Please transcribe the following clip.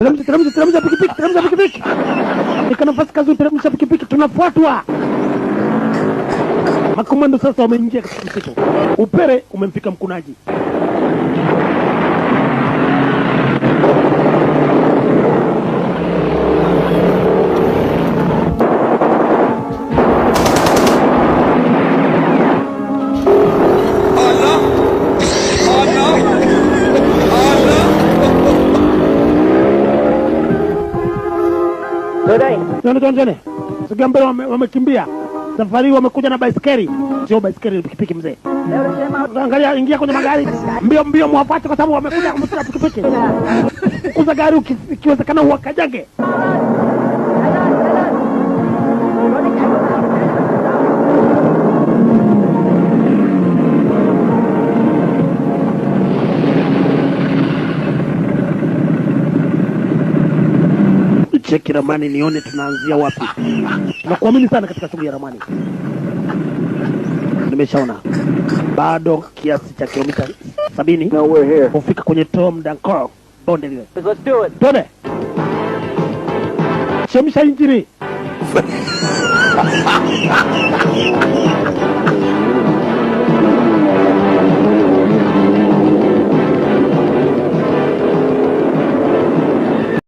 Teremsha pikipiki. Nika nafasi kazi, teremsha pikipiki, tunafuatwa. Makomando sasa wameingia katika msitu. Upere umemfika mkunaji. Tuone. Sigambele wamekimbia. Safari wamekuja na baisikeli. Sio baisikeli, pikipiki mzee. Angalia, ingia kwenye magari. Mbio mwafuate kwa sababu wamekuja kumfuata pikipiki. Kuza gari ikiwezekana uwakajage. Cheki ramani nione tunaanzia wapi. Nakuamini sana katika shughuli ya ramani. Nimeshaona bado kiasi cha kilomita 70 kufika kwenye Tom Dankor bonde lile. Let's do it. Tone. Chemsha injini.